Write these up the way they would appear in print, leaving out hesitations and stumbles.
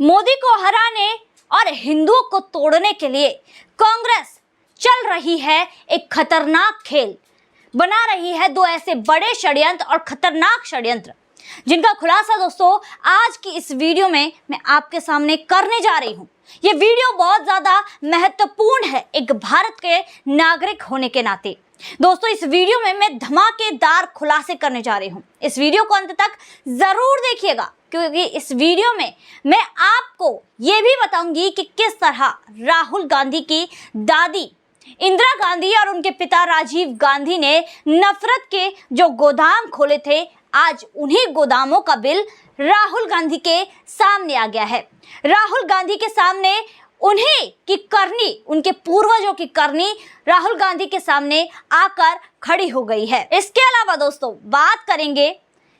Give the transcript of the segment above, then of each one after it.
मोदी को हराने और हिंदुओं को तोड़ने के लिए कांग्रेस चल रही है एक खतरनाक खेल, बना रही है दो ऐसे बड़े षड्यंत्र और खतरनाक षड्यंत्र जिनका खुलासा दोस्तों आज की इस वीडियो में मैं आपके सामने करने जा रही हूं। ये वीडियो बहुत ज्यादा महत्वपूर्ण है एक भारत के नागरिक होने के नाते। दोस्तों इस वीडियो में मैं धमाकेदार खुलासे करने जा रही हूं। इस वीडियो को अंत तक जरूर देखिएगा क्योंकि इस वीडियो में मैं आपको ये भी बताऊंगी कि किस तरह राहुल गांधी की दादी इंदिरा गांधी और उनके पिता राजीव गांधी ने नफरत के जो गोदाम खोले थे, आज उन्हीं गोदामों का बिल राहुल गांधी के सामने आ गया है। राहुल गांधी के सामने उन्हीं की करनी, उनके पूर्वजों की करनी राहुल गांधी के सामने आकर खड़ी हो गई है। इसके अलावा दोस्तों बात करेंगे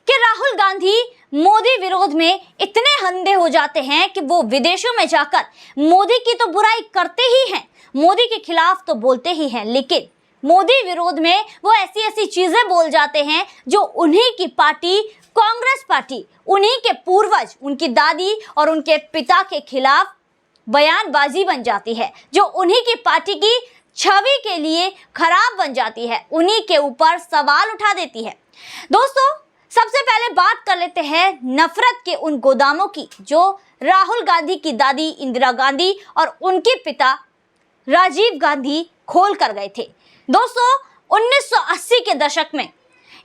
कि राहुल गांधी मोदी विरोध में इतने अंधे हो जाते हैं कि वो विदेशों में जाकर मोदी की तो बुराई करते ही हैं, मोदी के खिलाफ तो बोलते ही हैं, लेकिन मोदी विरोध में वो ऐसी ऐसी चीजें बोल जाते हैं जो उन्हीं की पार्टी कांग्रेस पार्टी, उन्हीं के पूर्वज, उनकी दादी और उनके पिता के खिलाफ बयानबाजी बन जाती है, जो उन्हीं की पार्टी की छवि के लिए खराब बन जाती है, उन्हीं के ऊपर सवाल उठा देती है। दोस्तों सबसे पहले बात कर लेते हैं नफरत के उन गोदामों की जो राहुल गांधी की दादी इंदिरा गांधी और उनके पिता राजीव गांधी खोल कर गए थे। दोस्तों 1980 के दशक में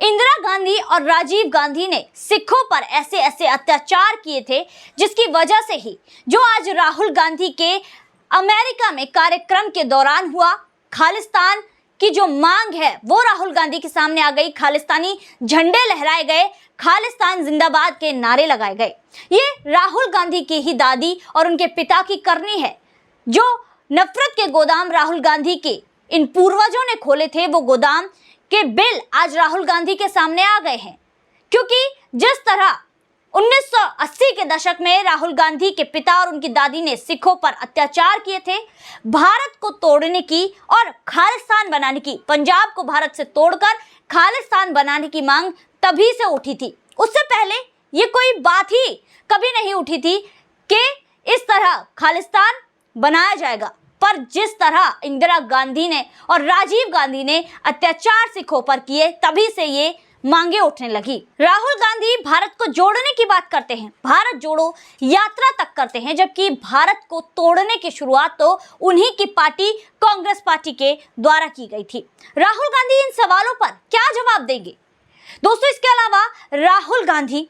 इंदिरा गांधी और राजीव गांधी ने सिखों पर ऐसे ऐसे अत्याचार किए थे जिसकी वजह से ही जो आज राहुल गांधी के अमेरिका में कार्यक्रम के दौरान हुआ, खालिस्तान की जो मांग है वो राहुल गांधी के सामने आ गई, खालिस्तानी झंडे लहराए गए, खालिस्तान जिंदाबाद के नारे लगाए गए। ये राहुल गांधी की ही दादी और उनके पिता की करनी है। जो नफरत के गोदाम राहुल गांधी के इन पूर्वजों ने खोले थे वो गोदाम के बिल आज राहुल गांधी के सामने आ गए हैं, क्योंकि जिस तरह 1980 के दशक में राहुल गांधी के पिता और उनकी दादी ने सिखों पर अत्याचार किए थे, भारत को तोड़ने की और खालिस्तान बनाने की, पंजाब को भारत से तोड़कर खालिस्तान बनाने की मांग तभी से उठी थी। उससे पहले ये कोई बात ही कभी नहीं उठी थी कि इस तरह खालिस्तान बनाया जाएगा, पर जिस तरह इंदिरा गांधी ने और राजीव गांधी ने अत्याचार सिखों पर किए तभी से ये मांगे उठने लगी। राहुल गांधी भारत को जोड़ने की बात करते हैं, भारत जोड़ो यात्रा तक करते हैं, जबकि भारत को तोड़ने की शुरुआत तो उन्हीं की पार्टी कांग्रेस पार्टी के द्वारा की गई थी। राहुल गांधी इन सवालों पर क्या जवाब देंगे? दोस्तों इसके अलावा राहुल गांधी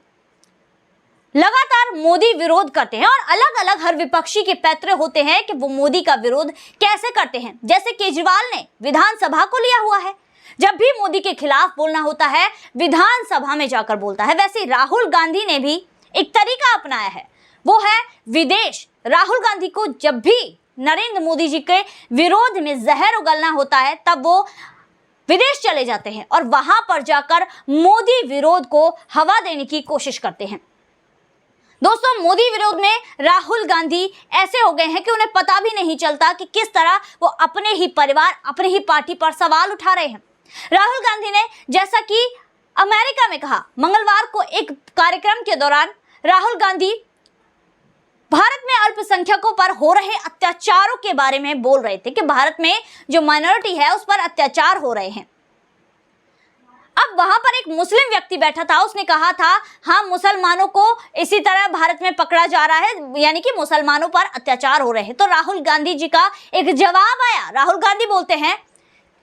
लगातार मोदी विरोध करते हैं और अलग अलग हर विपक्षी के पैतरे होते हैं कि वो मोदी का विरोध कैसे करते हैं। जैसे केजरीवाल ने विधानसभा को लिया हुआ है, जब भी मोदी के खिलाफ बोलना होता है विधानसभा में जाकर बोलता है। वैसे राहुल गांधी ने भी एक तरीका अपनाया है, वो है विदेश। राहुल गांधी को जब भी नरेंद्र मोदी जी के विरोध में जहर उगलना होता है तब वो विदेश चले जाते हैं और वहां पर जाकर मोदी विरोध को हवा देने की कोशिश करते हैं। दोस्तों मोदी विरोध में राहुल गांधी ऐसे हो गए हैं कि उन्हें पता भी नहीं चलता कि किस तरह वो अपने ही परिवार, अपनी ही पार्टी पर सवाल उठा रहे हैं। राहुल गांधी ने जैसा कि अमेरिका में कहा, मंगलवार को एक कार्यक्रम के दौरान राहुल गांधी भारत में अल्पसंख्यकों पर हो रहे अत्याचारों के बारे में बोल रहे थे कि भारत में जो माइनॉरिटी है उस पर अत्याचार हो रहे हैं। अब वहां पर एक मुस्लिम व्यक्ति बैठा था, उसने कहा था हाँ मुसलमानों को इसी तरह भारत में पकड़ा जा रहा है, यानी कि मुसलमानों पर अत्याचार हो रहे हैं। तो राहुल गांधी जी का एक जवाब आया। राहुल गांधी बोलते हैं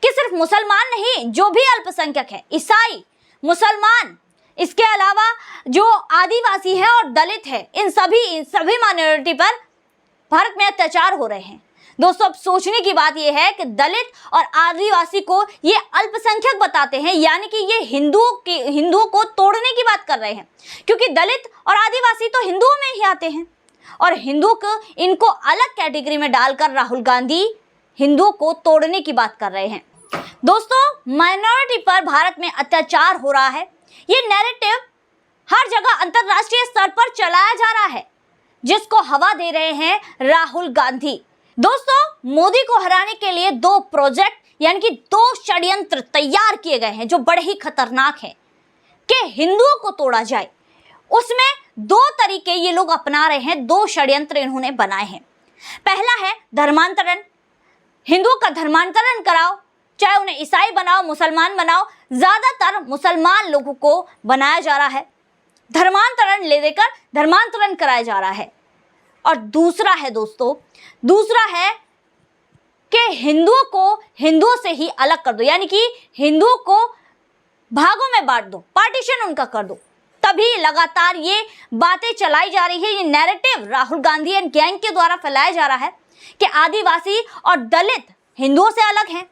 कि सिर्फ मुसलमान नहीं, जो भी अल्पसंख्यक है, ईसाई, मुसलमान, इसके अलावा जो आदिवासी है और दलित है, इन सभी माइनॉरिटी पर भारत में अत्याचार हो रहे हैं। दोस्तों अब सोचने की बात यह है कि दलित और आदिवासी को ये अल्पसंख्यक बताते हैं, यानी कि ये हिंदुओं को तोड़ने की बात कर रहे हैं, क्योंकि दलित और आदिवासी तो हिंदुओं में ही आते हैं और हिंदुओं को इनको अलग कैटेगरी में डालकर राहुल गांधी हिंदुओं को तोड़ने की बात कर रहे हैं। दोस्तों माइनॉरिटी पर भारत में अत्याचार हो रहा है, ये नैरेटिव हर जगह अंतरराष्ट्रीय स्तर पर चलाया जा रहा है, जिसको हवा दे रहे हैं राहुल गांधी। दोस्तों मोदी को हराने के लिए दो प्रोजेक्ट यानी कि दो षड्यंत्र तैयार किए गए हैं जो बड़े ही खतरनाक हैं कि हिंदुओं को तोड़ा जाए, उसमें दो तरीके ये लोग अपना रहे हैं, दो षड्यंत्र इन्होंने बनाए हैं। पहला है धर्मांतरण, हिंदुओं का धर्मांतरण कराओ, चाहे उन्हें ईसाई बनाओ, मुसलमान बनाओ, ज्यादातर मुसलमान लोगों को बनाया जा रहा है, धर्मांतरण ले देकर धर्मांतरण कराया जा रहा है। और दूसरा है दोस्तों, दूसरा है कि हिंदुओं को हिंदुओं से ही अलग कर दो, यानी कि हिंदुओं को भागों में बांट दो, पार्टीशन उनका कर दो। तभी लगातार ये बातें चलाई जा रही है, ये narrative Rahul Gandhi and gang के द्वारा फैलाया जा रहा है कि आदिवासी और दलित हिंदुओं से अलग हैं।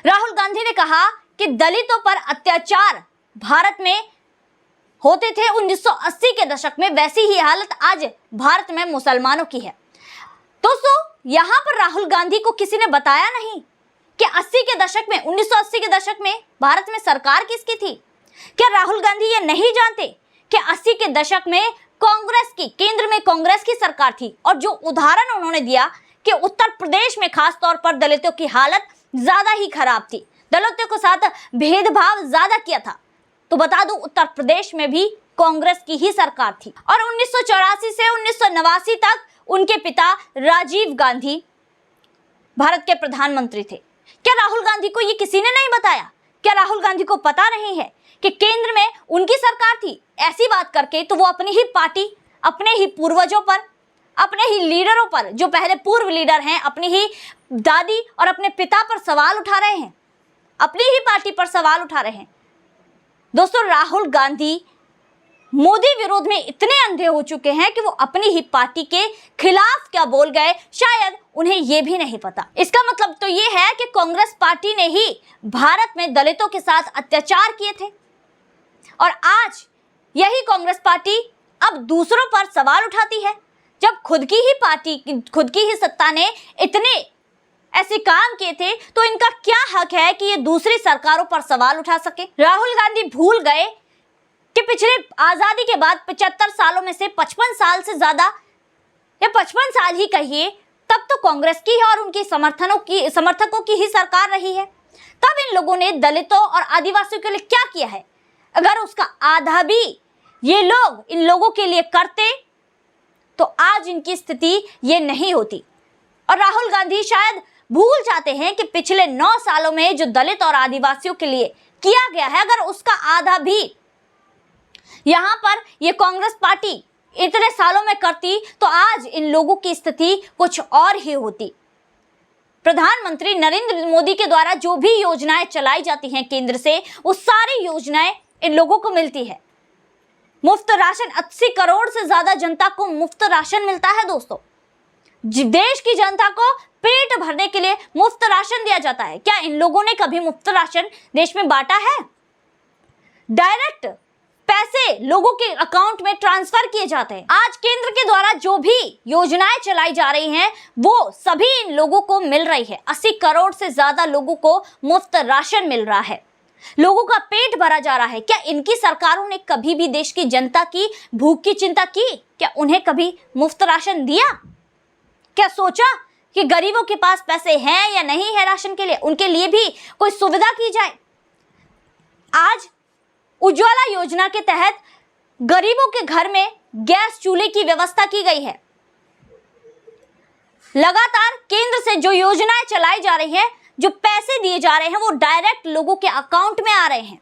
राहुल गांधी ने कहा कि दलितों पर अत्याचार भारत में होते थे 1980 के दशक में, वैसी ही हालत आज भारत में मुसलमानों की है। दोस्तों, यहां पर राहुल गांधी को किसी ने बताया नहीं कि 80 के दशक में, 1980 के दशक में भारत में सरकार किसकी थी? क्या राहुल गांधी ये नहीं जानते कि 80 के दशक में कांग्रेस की, केंद्र में कांग्रेस की सरकार थी? और जो उदाहरण उन्होंने दिया कि उत्तर प्रदेश में खास तौर पर दलितों की हालत ज्यादा ही खराब थी, दलितों के साथ भेदभाव ज्यादा किया था, तो बता दूं उत्तर प्रदेश में भी कांग्रेस की ही सरकार थी। और 1984 से 1989 तक उनके पिता राजीव गांधी भारत के प्रधानमंत्री थे। क्या राहुल गांधी को ये किसी ने नहीं बताया? क्या राहुल गांधी को पता नहीं है कि केंद्र में उनकी सरकार थी? ऐसी बात करके तो वो अपनी ही पार्टी, अपने ही पूर्वजों पर, अपने ही लीडरों पर, जो पहले पूर्व लीडर हैं, अपनी ही दादी और अपने पिता पर सवाल उठा रहे हैं, अपनी ही पार्टी पर सवाल उठा रहे हैं। दोस्तों, राहुल गांधी मोदी विरोध में इतने अंधे हो चुके हैं कि वो अपनी ही पार्टी के खिलाफ क्या बोल गए, शायद उन्हें ये भी नहीं पता। इसका मतलब तो ये है कि कांग्रेस पार्टी ने ही भारत में दलितों के साथ अत्याचार किए थे, और आज यही कांग्रेस पार्टी अब दूसरों पर सवाल उठाती है, जब खुद की ही पार्टी, खुद की ही सत्ता ने इतने ऐसे काम किए थे, तो इनका क्या हक है कि ये दूसरी सरकारों पर सवाल उठा सके? राहुल गांधी भूल गए कि पिछले आजादी के बाद 75 सालों में से 55 साल से ज्यादा, या 55 साल ही कहिए, तब तो कांग्रेस की और उनकी समर्थकों की ही सरकार रही है। तब इन लोगों ने दलितों और आदिवासियों के लिए क्या किया है? अगर उसका आधा भी ये लोग इन लोगों के लिए करते तो आज इनकी स्थिति ये नहीं होती। और राहुल गांधी शायद भूल जाते हैं कि पिछले 9 सालों में जो दलित और आदिवासियों के लिए किया गया है, अगर उसका आधा भी यहां पर ये कांग्रेस पार्टी इतने सालों में करती तो आज इन लोगों की स्थिति कुछ और ही होती। प्रधानमंत्री नरेंद्र मोदी के द्वारा जो भी योजनाएं चलाई जाती हैं केंद्र से, वो सारी योजनाएं इन लोगों को मिलती है। मुफ्त राशन, 80 करोड़ से ज्यादा जनता को मुफ्त राशन मिलता है। दोस्तों, देश की जनता को पेट भरने के लिए मुफ्त राशन दिया जाता है। क्या इन लोगों ने कभी मुफ्त राशन देश में बांटा है? डायरेक्ट पैसे लोगों के अकाउंट में ट्रांसफर किए जाते हैं। आज केंद्र के द्वारा जो भी योजनाएं चलाई जा रही हैं, वो सभी इन लोगों को मिल रही है। 80 करोड़ से ज्यादा लोगों को मुफ्त राशन मिल रहा है, लोगों का पेट भरा जा रहा है। क्या इनकी सरकारों ने कभी भी देश की जनता की भूख की चिंता की? क्या उन्हें कभी मुफ्त राशन दिया? क्या सोचा कि गरीबों के पास पैसे हैं या नहीं है राशन के लिए, उनके लिए भी कोई सुविधा की जाए? आज उज्ज्वला योजना के तहत गरीबों के घर में गैस चूल्हे की व्यवस्था की गई है। लगातार केंद्र से जो योजनाएं चलाई जा रही हैं, जो पैसे दिए जा रहे हैं, वो डायरेक्ट लोगों के अकाउंट में आ रहे हैं।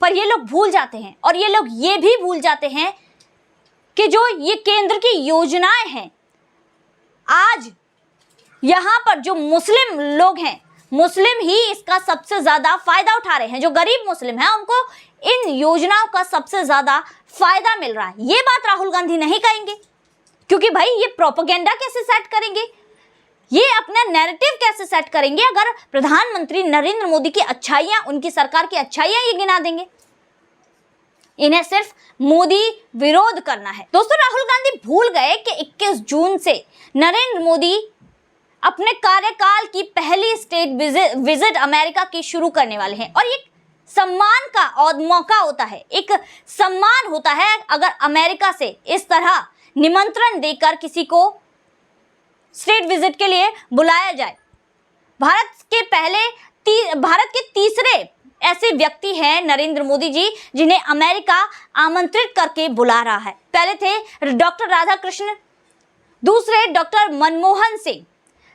पर ये लोग भूल जाते हैं, और ये लोग ये भी भूल जाते हैं कि जो ये केंद्र की योजनाएं हैं, आज यहां पर जो मुस्लिम लोग हैं, मुस्लिम ही इसका सबसे ज्यादा फायदा उठा रहे हैं। जो गरीब मुस्लिम हैं, उनको इन योजनाओं का सबसे ज्यादा फायदा मिल रहा है। ये बात राहुल गांधी नहीं कहेंगे, क्योंकि भाई ये प्रोपेगेंडा कैसे सेट करेंगे, ये अपना नैरेटिव कैसे सेट करेंगे अगर प्रधानमंत्री नरेंद्र मोदी की अच्छाइयां, उनकी सरकार की अच्छाइयां ये गिना देंगे? इन्हें सिर्फ मोदी विरोध करना है। दोस्तों, राहुल गांधी भूल गए कि 21 जून से नरेंद्र मोदी अपने कार्यकाल की पहली स्टेट विजिट अमेरिका की शुरू करने वाले हैं, और ये सम्मान का और मौका होता है, एक सम्मान होता है अगर अमेरिका से इस तरह निमंत्रण देकर किसी को स्टेट विजिट के लिए बुलाया जाए। भारत के तीसरे ऐसे व्यक्ति हैं नरेंद्र मोदी जी जिन्हें अमेरिका आमंत्रित करके बुला रहा है। पहले थे डॉक्टर राधाकृष्ण, दूसरे डॉक्टर मनमोहन सिंह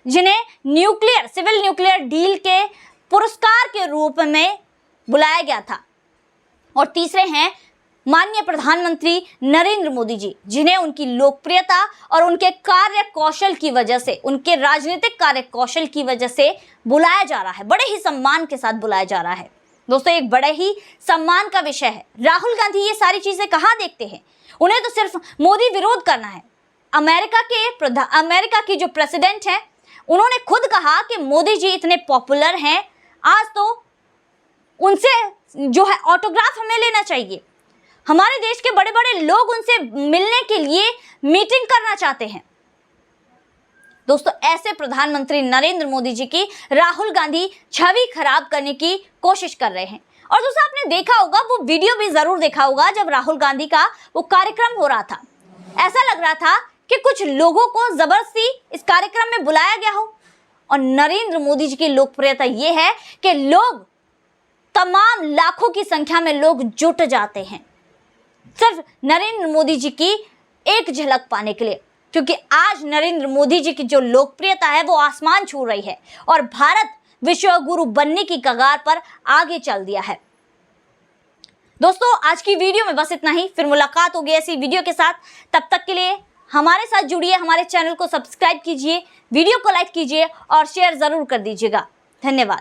जिन्हें सिविल न्यूक्लियर डील के पुरस्कार के रूप में बुलाया गया था, और तीसरे हैं माननीय प्रधानमंत्री नरेंद्र मोदी जी जिन्हें उनकी लोकप्रियता और उनके कार्य कौशल की वजह से, उनके राजनीतिक कार्य कौशल की वजह से बुलाया जा रहा है, बड़े ही सम्मान के साथ बुलाया जा रहा है। दोस्तों, एक बड़े ही सम्मान का विषय है। राहुल गांधी ये सारी चीजें कहाँ देखते हैं? उन्हें तो सिर्फ मोदी विरोध करना है। अमेरिका की जो प्रेसिडेंट है, उन्होंने खुद कहा कि मोदी जी इतने पॉपुलर हैं, आज तो उनसे जो है ऑटोग्राफ हमें लेना चाहिए। हमारे देश के बड़े बड़े लोग उनसे मिलने के लिए मीटिंग करना चाहते हैं। दोस्तों, ऐसे प्रधानमंत्री नरेंद्र मोदी जी की राहुल गांधी छवि खराब करने की कोशिश कर रहे हैं। और दोस्तों, आपने देखा होगा, वो वीडियो भी जरूर देखा होगा, जब राहुल गांधी का वो कार्यक्रम हो रहा था, ऐसा लग रहा था कि कुछ लोगों को जबरदस्ती इस कार्यक्रम में बुलाया गया हो। और नरेंद्र मोदी जी की लोकप्रियता ये है कि लोग, तमाम लाखों की संख्या में लोग जुट जाते हैं सिर्फ नरेंद्र मोदी जी की एक झलक पाने के लिए, क्योंकि आज नरेंद्र मोदी जी की जो लोकप्रियता है वो आसमान छू रही है और भारत विश्व गुरु बनने की कगार पर आगे चल दिया है। दोस्तों, आज की वीडियो में बस इतना ही। फिर मुलाकात होगी ऐसी वीडियो के साथ। तब तक के लिए हमारे साथ जुड़िए, हमारे चैनल को सब्सक्राइब कीजिए, वीडियो को लाइक कीजिए और शेयर जरूर कर दीजिएगा। धन्यवाद।